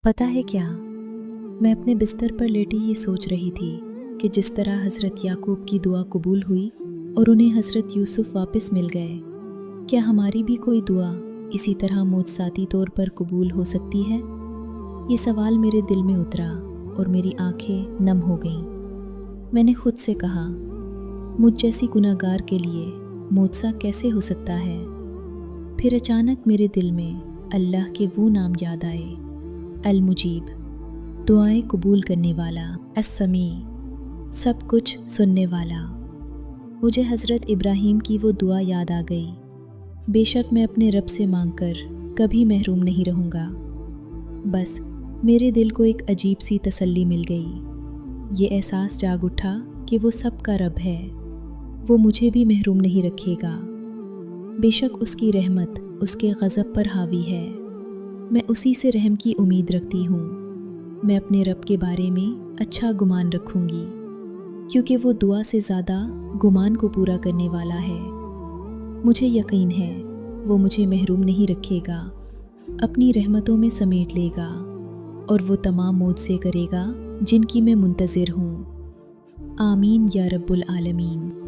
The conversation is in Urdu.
پتہ ہے کیا، میں اپنے بستر پر لیٹی یہ سوچ رہی تھی کہ جس طرح حضرت یعقوب کی دعا قبول ہوئی اور انہیں حضرت یوسف واپس مل گئے، کیا ہماری بھی کوئی دعا اسی طرح معجزاتی طور پر قبول ہو سکتی ہے؟ یہ سوال میرے دل میں اترا اور میری آنکھیں نم ہو گئیں۔ میں نے خود سے کہا، مجھ جیسی گناہ گار کے لیے معجزہ کیسے ہو سکتا ہے؟ پھر اچانک میرے دل میں اللہ کے وہ نام یاد آئے، المجیب، دعائیں قبول کرنے والا، السمیع، سب کچھ سننے والا۔ مجھے حضرت ابراہیم کی وہ دعا یاد آ گئی، بے شک میں اپنے رب سے مانگ کر کبھی محروم نہیں رہوں گا۔ بس میرے دل کو ایک عجیب سی تسلی مل گئی، یہ احساس جاگ اٹھا کہ وہ سب کا رب ہے، وہ مجھے بھی محروم نہیں رکھے گا۔ بے شک اس کی رحمت اس کے غضب پر حاوی ہے، میں اسی سے رحم کی امید رکھتی ہوں۔ میں اپنے رب کے بارے میں اچھا گمان رکھوں گی، کیونکہ وہ دعا سے زیادہ گمان کو پورا کرنے والا ہے۔ مجھے یقین ہے وہ مجھے محروم نہیں رکھے گا، اپنی رحمتوں میں سمیٹ لے گا اور وہ تمام معجزے کرے گا جن کی میں منتظر ہوں۔ آمین یا رب العالمین۔